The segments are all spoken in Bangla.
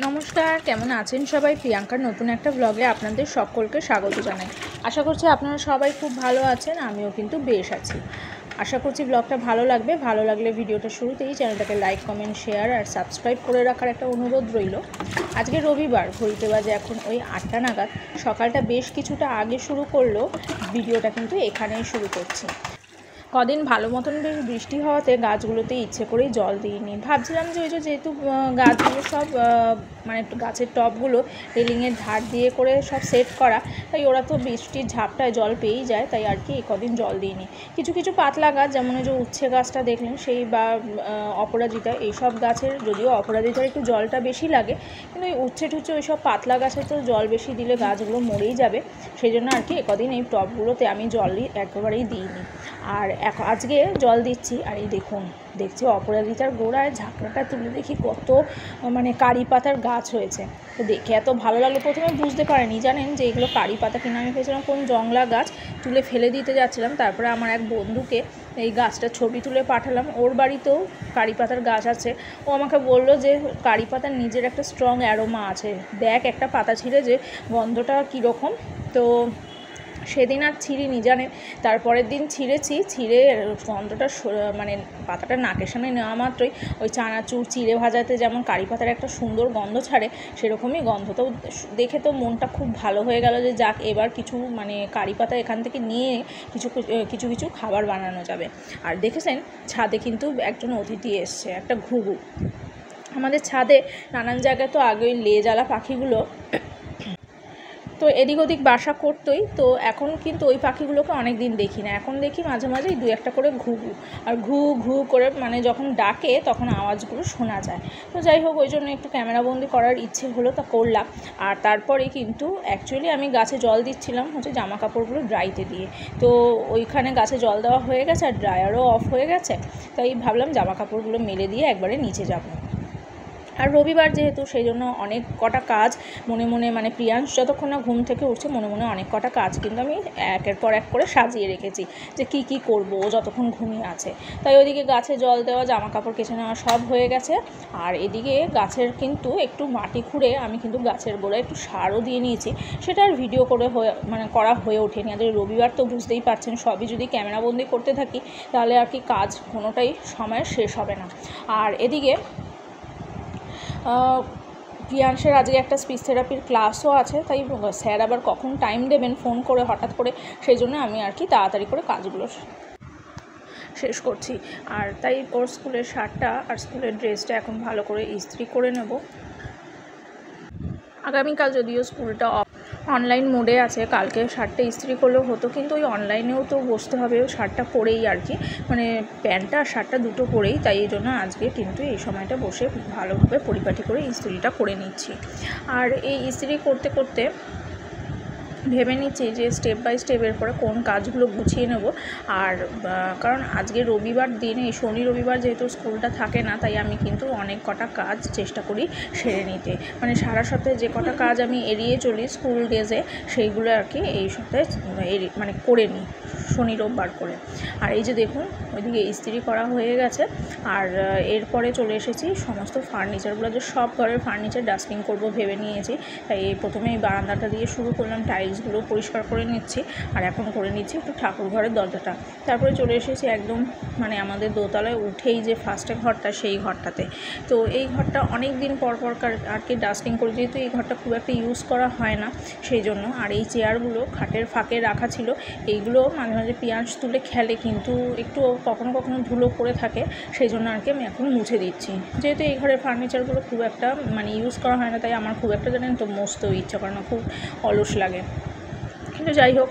নমস্কার, কেমন আছেন সবাই? প্রিয়াঙ্কার নতুন একটা ব্লগে আপনাদের সকলকে স্বাগত জানাই। আশা করছি আপনারা সবাই খুব ভালো আছেন, আমিও কিন্তু বেশ আছি। আশা করছি ব্লগটা ভালো লাগবে। ভালো লাগলে ভিডিওটা শুরুতেই চ্যানেলটাকে লাইক, কমেন্ট, শেয়ার আর সাবস্ক্রাইব করে রাখার একটা অনুরোধ রইল। আজকে রবিবার, ঘড়িতে বাজে এখন ওই 8টা নাগাদ। সকালটা বেশ কিছুটা আগে শুরু করলেও ভিডিওটা কিন্তু এখানেই শুরু করছি। কদিন ভালো মতন বেশ বৃষ্টি হওয়াতে গাছগুলোতে ইচ্ছে করেই জল দিইনি। ভাবছিলাম যে যেহেতু গাছগুলো সব মানে গাছের টবগুলো রেলিংয়ের ধার দিয়ে করে সব সেট করা, তাই ওরা তো বৃষ্টির ঝাপটায় জল পেয়েই যায়, তাই আর কি এই কদিন জল দিইনি। কিছু কিছু পাতলা গাছ, যেমন যে উচ্ছে গাছটা দেখলেন সেই বা অপরাজিতা, এইসব গাছের যদিও অপরাজিতার একটু জলটা বেশি লাগে, কিন্তু এই উচ্ছে টুচ্ছে ওই সব পাতলা গাছে তো জল বেশি দিলে গাছগুলো মরেই যাবে। সেই জন্য আর কি একদিন এই টবগুলোতে আমি জল একেবারেই দিইনি। আর আজকে জল দিচ্ছি। আর এই দেখছি অপরাজিতার গোড়ায় ঝাঁকড়াটা তুলে দেখি কত মানে কারি পাতার গাছ হয়েছে। তো দেখে এত ভালো লাগলো, প্রথমে বুঝতে পারিনি জানেন যে এগুলো কারি পাতা কিনা। আমি ভেবেছিলাম কোন জংলা গাছ, তুলে ফেলে দিতে যাচ্ছিলাম। তারপরে আমার এক বন্ধুকে এই গাছটা ছবি তুলে পাঠালাম, ওর বাড়িতেও কারি পাতার গাছ আছে। ও আমাকে বলল যে কারি পাতার নিজের একটা স্ট্রং অ্যারোমা আছে, দেখ একটা পাতা ছিঁড়ে যে গন্ধটা কীরকম। তো সেদিন আর ছিঁড়িনি জানেন, তারপরের দিন ছিঁড়ে গন্ধটা মানে পাতাটা নাকের সামনে নেওয়া মাত্রই ওই চানাচুর চিড়ে ভাজাতে যেমন কারি পাতার একটা সুন্দর গন্ধ ছাড়ে, সেরকমই গন্ধটাও দেখে তো মনটা খুব ভালো হয়ে গেল যে যাক, এবার কিছু মানে কারি পাতা এখান থেকে নিয়ে কিছু খাবার বানানো যাবে। আর দেখেছেন ছাদে কিন্তু একজন অতিথি এসছে, একটা ঘুঘু। আমাদের ছাদে নানান জায়গায় তো আগে ওই লেজওয়ালা পাখিগুলো তো এদিক ওদিক বাসা করতোই, তো এখন কিন্তু ওই পাখিগুলোকে অনেক দিন দেখি না। এখন দেখি মাঝে মাঝেই দু একটা করে ঘুঘু, আর ঘু ঘু করে মানে যখন ডাকে তখন আওয়াজগুলো শোনা যায়। তো যাই হোক, ওই জন্য একটু ক্যামেরাবন্দি করার ইচ্ছে হলো, তা করলাম। আর তারপরে কিন্তু অ্যাকচুয়ালি আমি গাছে জল দিচ্ছিলাম জামা কাপড়গুলো ড্রাইতে দিয়ে। তো ওইখানে গাছে জল দেওয়া হয়ে গেছে আর ড্রায়ারও অফ হয়ে গেছে, তাই ভাবলাম জামা কাপড়গুলো মেলে দিয়ে একবারে নিচে যাব। আর রবিবার যেহেতু, সেই জন্য অনেক কটা কাজ মনে মনে, মানে প্রিয়াংশ যতক্ষণ না ঘুম থেকে উঠছে মনে মনে অনেক কটা কাজ কিন্তু আমি একের পর এক করে সাজিয়ে রেখেছি যে কি করব ও যতক্ষণ ঘুমিয়ে আছে। তাই ওইদিকে গাছে জল দেওয়া, জামা কাপড় কেচে নেওয়া সব হয়ে গেছে। আর এদিকে গাছের কিন্তু একটু মাটি খুঁড়ে আমি কিন্তু গাছের গোড়ায় একটু সারও দিয়ে নিয়েছি। সেটা আর ভিডিও করে করা হয়ে ওঠেনি। আর রবিবার তো বুঝতেই পারছেন, সবই যদি ক্যামেরাবন্দি করতে থাকি তাহলে আর কি কাজ কোনোটাই সময় শেষ হবে না। আর এদিকে প্রিয়াংশের আজকে একটা স্পিচ থেরাপির ক্লাসও আছে, তাই স্যার আবার কখন টাইম দেবেন ফোন করে হঠাৎ করে, সেই জন্য আমি আর কি তাড়াতাড়ি করে কাজগুলো শেষ করছি। আর তাই ওর স্কুলের শার্টটা আর স্কুলের ড্রেসটা এখন ভালো করে ইস্ত্রি করে নেব। আগামীকাল যদিও স্কুলটা অনলাইন মোডে আছে, কালকে শার্টটা ইস্ত্রি করলেও হতো, কিন্তু ওই অনলাইনেও তো বসতে হবে ওই শার্টটা পরেই আর কি, মানে প্যান্টটা আর শার্টটা দুটো পরেই, তাই এই জন্য আজকে কিন্তু এই সময়টা বসে ভালোভাবে পরিপাটি করে ইস্ত্রিটা করে নিচ্ছি। আর এই ইস্ত্রি করতে করতে ভেবে নিচ্ছি যে স্টেপ বাই স্টেপ এরপরে কোন কাজগুলো গুছিয়ে নেব। আর কারণ আজকে রবিবার দিন, এই শনি রবিবার যেহেতু স্কুলটা থাকে না, তাই আমি কিন্তু অনেক কটা কাজ চেষ্টা করি সেরে নিতে। মানে সারা সপ্তাহে যে কটা কাজ আমি এড়িয়ে চলি স্কুল ডেজে, সেইগুলো আর কি এই সপ্তাহে মানে করে নিই শনি রোববার করে। আর এই যে দেখুন ওইদিকে ইস্ত্রি করা হয়ে গেছে। আর এরপরে চলে এসেছি সমস্ত ফার্নিচারগুলো, যে সব ঘরের ফার্নিচার ডাস্টিং করব ভেবে নিয়েছি। তাই প্রথমে এই বারান্দাটা দিয়ে শুরু করলাম, টাইলসগুলো পরিষ্কার করে নিচ্ছি। আর এখন করে নিচ্ছি একটু ঠাকুর ঘরের দরজাটা। তারপরে চলে এসেছি একদম মানে আমাদের দোতলায় উঠেই যে ফার্স্টে ঘরটা, সেই ঘরটাতে। তো এই ঘরটা অনেক দিন পর আর কি ডাস্টিং করি, যেহেতু এই ঘরটা খুব একটা ইউজ করা হয় না সেই জন্য। আর এই চেয়ারগুলো খাটের ফাঁকে রাখা ছিল, এইগুলো মাঝে মাঝে পিঁয়াজ তুলে খেলে কিন্তু একটু কখনো কখনো ধুলো পড়ে থাকে, সেই জন্য আর কি আমি এখন মুছে দিচ্ছি। যেহেতু এই ঘরের ফার্নিচারগুলো খুব একটা মানে ইউজ করা হয় না, তাই আমার খুব একটা জানেন তো মুছতেও ইচ্ছা করে না, খুব অলস লাগে। কিন্তু যাই হোক,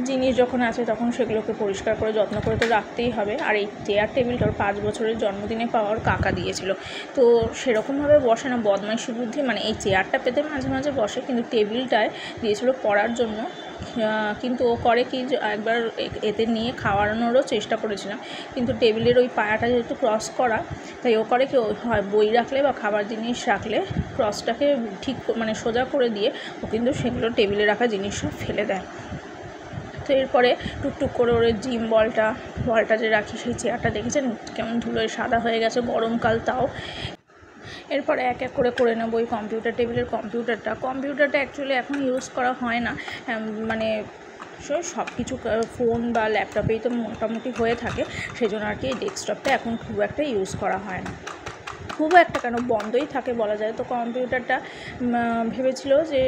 জিনিস যখন আছে তখন সেগুলোকে পরিষ্কার করে যত্ন করে তো রাখতেই হবে। আর এই চেয়ার টেবিলটার 5 বছরের জন্মদিনে পাওয়ার কাকা দিয়েছিল, তো সেরকমভাবে বসে না, বদমাইশি বুদ্ধি, মানে এই চেয়ারটা পেতে মাঝে মাঝে বসে, কিন্তু টেবিলটায় দিয়েছিল পড়ার জন্য। কিন্তু ও করে কি, একবার এতে নিয়ে খাওয়ানোরও চেষ্টা করেছিলাম, কিন্তু টেবিলের ওই পায়াটা যেহেতু ক্রস করা, তাই ও করে কি, হয় বই রাখলে বা খাবার জিনিস রাখলে ক্রসটাকে ঠিক মানে সোজা করে দিয়ে ও কিন্তু সেগুলো টেবিলে রাখা জিনিস সব ফেলে দেয়। তো এরপরে টুকটুক করে ওর জিম বলটা যে রাখি, সেই চেয়ারটা দেখেছেন কেমন ধুলোয় সাদা হয়ে গেছে, গরমকাল তাও। এরপর এক এক করে নেবো ওই কম্পিউটার টেবিলের কম্পিউটারটা অ্যাকচুয়ালি এখন ইউজ করা হয় না, মানে সব কিছু ফোন বা ল্যাপটপেই তো মোটামুটি হয়ে থাকে, সেই জন্য আর কি ডেস্কটপটা এখন খুব একটা ইউজ করা হয় না, খুব একটা কেন বন্ধই থাকে বলা যায়। তো কম্পিউটারটা ভেবেছিল যে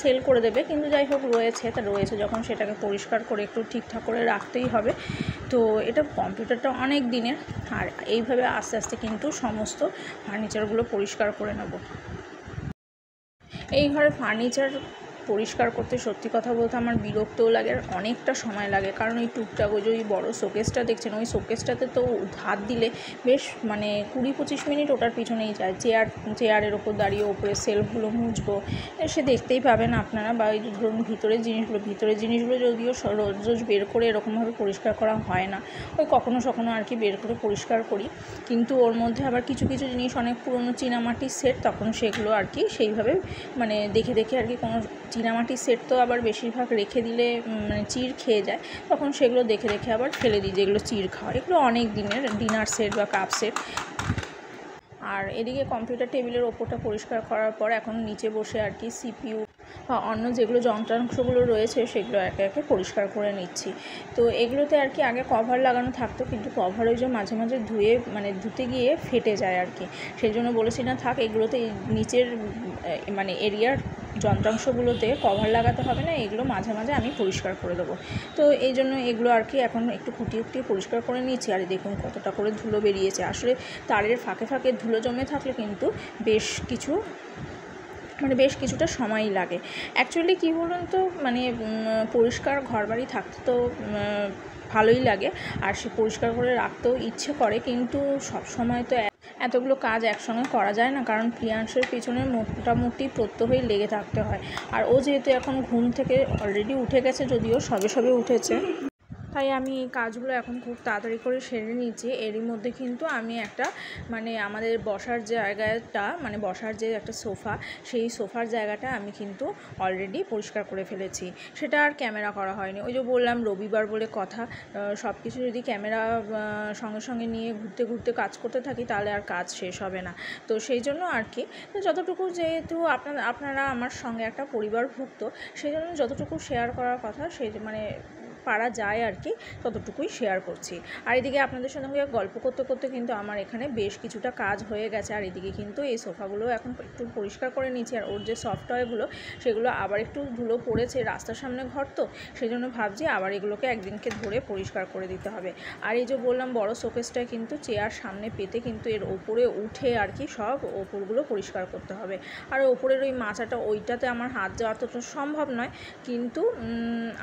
সেল করে দেবে, কিন্তু যাই হোক রয়েছে যখন সেটাকে পরিষ্কার করে একটু ঠিকঠাক করে রাখতেই হবে। তো এটা কম্পিউটারটা অনেক দিনের, আর এইভাবে আস্তে আস্তে কিন্তু সমস্ত ফার্নিচারগুলো পরিষ্কার করে নেব। এই ঘরে ফার্নিচার পরিষ্কার করতে সত্যি কথা বলতে আমার বিরক্তও লাগে আর অনেকটা সময় লাগে, কারণ ওই টুকটাক ওই যে ওই বড়ো শোকেসটা দেখছেন, ওই শোকেসটাতে তো হাত দিলে বেশ মানে 20-25 মিনিট ওটার পিছনেই যায়। চেয়ারের ওপর দাঁড়িয়ে ওপরে সেলফগুলো মুছবো, সে দেখতেই পাবেন আপনারা, বা এই ধরুন ভিতরের জিনিসগুলো যদিও রোজ বের করে এরকমভাবে পরিষ্কার করা হয় না, ওই কখনো আর কি বের করে পরিষ্কার করি, কিন্তু ওর মধ্যে আবার কিছু জিনিস অনেক পুরনো চীনামাটির সেট, তখন সেগুলো আর কি সেইভাবে মানে দেখে আর কি, কোনো চীনামাটির সেট তো আবার বেশিরভাগ রেখে দিলে মানে চিড় খেয়ে যায়, তখন সেগুলো দেখে আবার ফেলে দিই, যেগুলো চিড় খাওয়া, এগুলো অনেক দিনের ডিনার সেট বা কাপ সেট। আর এদিকে কম্পিউটার টেবিলের ওপরটা পরিষ্কার করার পর এখন নিচে বসে আর কি সিপিইউ বা অন্য যেগুলো যন্ত্রাংশগুলো রয়েছে সেগুলো একে একে পরিষ্কার করে নিচ্ছি। তো এগুলোতে আর কি আগে কভার লাগানো থাকতো, কিন্তু কভার ওই যে মাঝে ধুতে গিয়ে ফেটে যায় আর কি, সেই জন্য বলেছি না থাক, এগুলোতে নিচের মানে এরিয়ার যন্ত্রাংশগুলোতে কভার লাগাতে হবে না, এগুলো মাঝে আমি পরিষ্কার করে দেবো। তো এই জন্য এগুলো আর কি এখন একটু খুঁটিয়ে পরিষ্কার করে নিচ্ছি। আর দেখুন কতটা করে ধুলো বেরিয়েছে, আসলে তারের ফাঁকে ধুলো জমে থাকলে কিন্তু বেশ কিছুটা সময়ই লাগে। অ্যাকচুয়ালি কী বলুন তো, মানে পরিষ্কার ঘরবাড়ি থাকতে তো ভালোই লাগে, আর সে পরিষ্কার করে রাখতেও ইচ্ছে করে, কিন্তু সব সময় তো এতগুলো কাজ একসঙ্গে করা যায় না, কারণ প্রিয়াংশের পিছনে মোটামুটি প্রত্যহই লেগে থাকতে হয়। আর ও যেহেতু এখন ঘুম থেকে অলরেডি উঠে গেছে, যদিও সবে উঠেছে, তাই আমি এই কাজগুলো এখন খুব তাড়াতাড়ি করে সেরে নিচ্ছি। এরই মধ্যে কিন্তু আমি একটা মানে আমাদের বসার জায়গাটা, মানে বসার যে একটা সোফা, সেই সোফার জায়গাটা আমি কিন্তু অলরেডি পরিষ্কার করে ফেলেছি, সেটা আর ক্যামেরা করা হয়নি। ওই যে বললাম রবিবার বলে কথা, সব কিছু যদি ক্যামেরা সঙ্গে নিয়ে ঘুরতে কাজ করতে থাকি তাহলে আর কাজ শেষ হবে না। তো সেই জন্য আর কি, তো যতটুকু, যেহেতু আপনারা আমার সঙ্গে একটা পরিবারভুক্ত, সেই জন্য যতটুকু শেয়ার করার কথা সেই মানে পারা যায় আর কি, ততটুকুই শেয়ার করছি। আর এদিকে আপনাদের সঙ্গে গল্প করতে কিন্তু আমার এখানে বেশ কিছুটা কাজ হয়ে গেছে। আর এদিকে কিন্তু এই সোফাগুলো এখন একটু পরিষ্কার করে নিচ্ছি, আর ওর যে সফট টয়গুলো সেগুলো আবার একটু ধুলো পড়েছে, রাস্তার সামনে ঘর তো, সেই জন্য ভাবছি আবার এগুলোকে একদিনকে ধরে পরিষ্কার করে দিতে হবে। আর এই যে বললাম বড় শোকেসটায় কিন্তু চেয়ার সামনে পেতে কিন্তু এর ওপরে উঠে আর কি সব ওপরগুলো পরিষ্কার করতে হবে। আর ওপরের ওই মাচাটা, ওইটাতে আমার হাত যাওয়া তো সম্ভব নয়, কিন্তু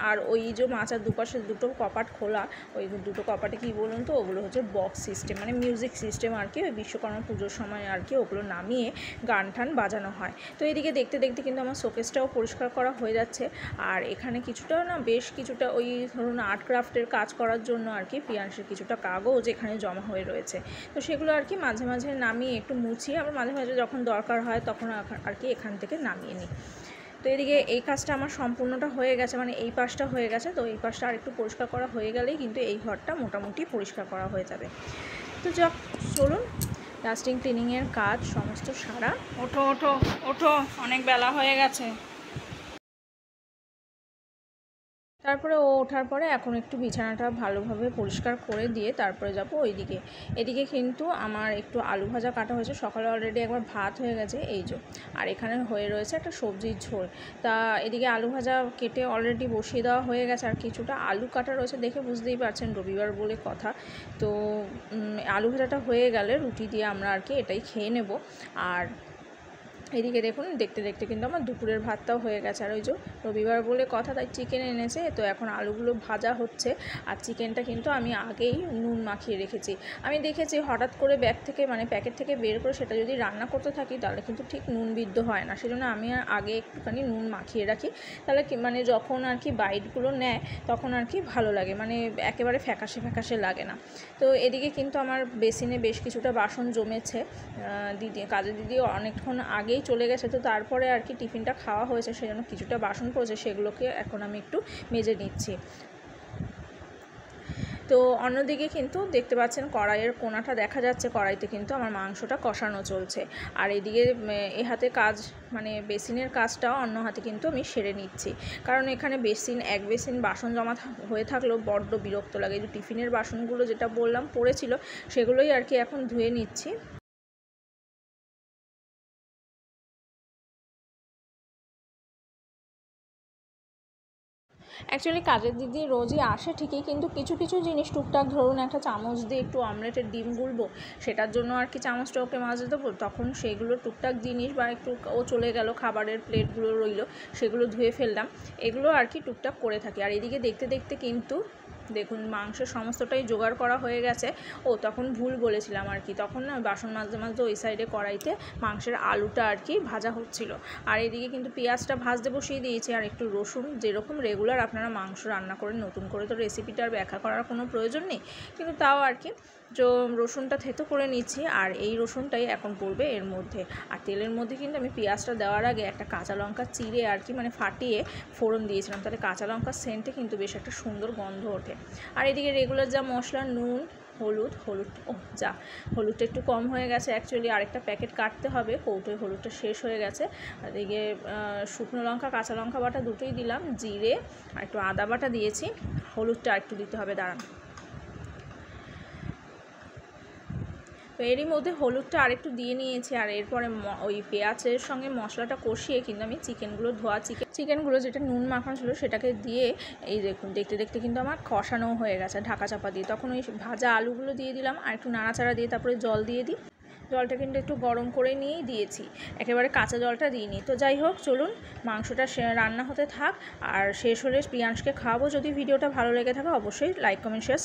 আর ওই যে মাচার দুপাশে দুটো কপাট খোলা, ওই দুটো কপাটে কী বলুন তো, ওগুলো হচ্ছে বক্স সিস্টেম, মানে মিউজিক সিস্টেম আর কি, ওই বিশ্বকর্মা পুজোর সময় আর কি ওগুলো নামিয়ে গান টান বাজানো হয়। তো এদিকে দেখতে কিন্তু আমার শোকেসটাও পরিষ্কার করা হয়ে যাচ্ছে। আর এখানে কিছুটা না, বেশ কিছুটা ওই ধরুন আর্ট ক্রাফটের কাজ করার জন্য আর কি প্রিয়াংশের কিছুটা কাগজ এখানে জমা হয়ে রয়েছে, তো সেগুলো আর কি মাঝে নামিয়ে একটু মুছিয়ে, আবার মাঝে যখন দরকার হয় তখন আর কি এখান থেকে নামিয়ে নিই। তো এদিকে এই কাজটা আমার সম্পূর্ণটা হয়ে গেছে, মানে এই পাশটা হয়ে গেছে, তো এই পাশটা আর একটু পরিষ্কার করা হয়ে গেলেই কিন্তু এই ঘরটা মোটামুটি পরিষ্কার করা হয়ে যাবে। তো চলুন ডাস্টিং ক্লিনিংয়ের কাজ সমস্ত সারা। ওঠো অনেক বেলা হয়ে গেছে। তারপরে ও ওঠার পরে এখন একটু বিছানাটা ভালোভাবে পরিষ্কার করে দিয়ে তারপরে যাব ওইদিকে। এদিকে কিন্তু আমার একটু আলু ভাজা কাটা হয়েছে, সকালে অলরেডি একবার ভাত হয়ে গেছে এই যে, আর এখানে হয়ে রয়েছে একটা সবজির ঝোল। তা এদিকে আলু ভাজা কেটে অলরেডি বসিয়ে দেওয়া হয়ে গেছে, আর কিছুটা আলু কাটা রয়েছে, দেখে বুঝতেই পারছেন রবিবার বলে কথা। তো আলু ভাজাটা হয়ে গেলে রুটি দিয়ে আমরা আর কি এটাই খেয়ে নেব। আর এদিকে দেখুন দেখতে কিন্তু আমার দুপুরের ভাতটাও হয়ে গেছে। আর ওই যে রবিবার বলে কথা, তাই চিকেন এনেছে, তো এখন আলুগুলো ভাজা হচ্ছে। আর চিকেনটা কিন্তু আমি আগেই নুন মাখিয়ে রেখেছি। আমি দেখেছি হঠাৎ করে প্যাকেট থেকে বের করে সেটা যদি রান্না করতে থাকি তাহলে কিন্তু ঠিক নুন বিদ্ধ হয় না, সেজন্য আমি আগে একটুখানি নুন মাখিয়ে রাখি, তাহলে কি মানে যখন আর কি বাইটগুলো নেয় তখন আর কি ভালো লাগে, মানে একেবারে ফ্যাকাশে লাগে না। তো এদিকে কিন্তু আমার বেসিনে বেশ কিছুটা বাসন জমেছে, কাজের দিদি অনেকক্ষণ আগেই চলে গেছে, তো তারপরে আর কি টিফিনটা খাওয়া হয়েছে, সেজন্য কিছুটা বাসন পড়েছে, সেগুলোকে এখন আমি একটু মেজে নিচ্ছি। তো অন্যদিকে কিন্তু দেখতে পাচ্ছেন কড়াইয়ের কোনাটা দেখা যাচ্ছে, কড়াইতে কিন্তু আমার মাংসটা কষানো চলছে। আর এদিকে এ হাতে কাজ মানে বেসিনের কাজটাও অন্য হাতে কিন্তু আমি সেরে নিচ্ছি, কারণ এখানে এক বেসিন বাসন জমা হয়ে থাকলেও বড্ড বিরক্ত লাগে। এই যে টিফিনের বাসনগুলো যেটা বললাম পড়েছিল, সেগুলোই আর কি এখন ধুয়ে নিচ্ছি। অ্যাকচুয়ালি কাজের দিক দিয়ে রোজই আসে ঠিকই, কিন্তু কিছু কিছু জিনিস টুকটাক, ধরুন একটা চামচ দিয়ে একটু অমলেটের ডিম গুলবো, সেটার জন্য আর কি চামচটা ওকে মাজে দেবো, তখন সেইগুলো টুকটাক জিনিস বা একটু ও চলে গেল, খাবারের প্লেটগুলো রইলো, সেগুলো ধুয়ে ফেললাম, এগুলো আর কি টুকটাক করে থাকি। আর এদিকে দেখতে দেখতে কিন্তু দেখুন মাংসের সমস্তটাই জোগাড় করা হয়ে গেছে। তখন ভুল বলেছিলাম আর কি, তখন না বাসন মাজতে মাজতে ওই সাইডে কড়াইতে মাংসের আলুটা আর কি ভাজা হচ্ছিল। আর এদিকে কিন্তু পেঁয়াজটা ভাজতে বসিয়ে দিয়েছি, আর একটু রসুন, যেরকম রেগুলার আপনারা মাংস রান্না করেন, নতুন করে তো রেসিপিটা আর ব্যাখ্যা করার কোনো প্রয়োজন নেই, কিন্তু তাও আর কি রসুনটা থেতো করে নিচ্ছি। আর এই রসুনটাই এখন পড়বে এর মধ্যে। আর তেলের মধ্যে কিন্তু আমি পেঁয়াজটা দেওয়ার আগে একটা কাঁচা লঙ্কা চিড়ে আর কি মানে ফাটিয়ে ফোড়ন দিয়েছিলাম, তাহলে কাঁচা লঙ্কার সেন্টে কিন্তু বেশ একটা সুন্দর গন্ধ ওঠে। আর এদিকে রেগুলার যা মশলা, নুন, হলুদটা একটু কম হয়ে গেছে, অ্যাকচুয়ালি আরেকটা প্যাকেট কাটতে হবে, কৌটোয় হলুদটা শেষ হয়ে গেছে। আর এদিকে শুকনো লঙ্কা, কাঁচা লঙ্কা বাটা দুটোই দিলাম, জিরে আর একটু আদা বাটা দিয়েছি, হলুদটা একটু দিতে হবে, দাঁড়ান। তো এরই মধ্যে হলুদটা আরেকটু দিয়ে নিয়েছি। আর এরপরে ওই পেঁয়াজের সঙ্গে মশলাটা কষিয়ে কিন্তু আমি চিকেনগুলো যেটা নুন মাখানো ছিল সেটাকে দিয়ে এই দেখুন দেখতে দেখতে কিন্তু আমার কষানো হয়ে গেছে ঢাকা চাপা দিয়ে। তখন ওই ভাজা আলুগুলো দিয়ে দিলাম, আর একটু নাড়াচাড়া দিয়ে তারপরে জল দিয়ে দিই। জলটা কিন্তু একটু গরম করে নিয়েই দিয়েছি, একেবারে কাঁচা জলটা দিইনি। তো যাই হোক, চলুন মাংসটা রান্না হতে থাক, আর শেষ হলে প্রিয়াংশকে খাওয়াবো। যদি ভিডিওটা ভালো লেগে থাকে অবশ্যই লাইক, কমেন্ট, শেয়ার।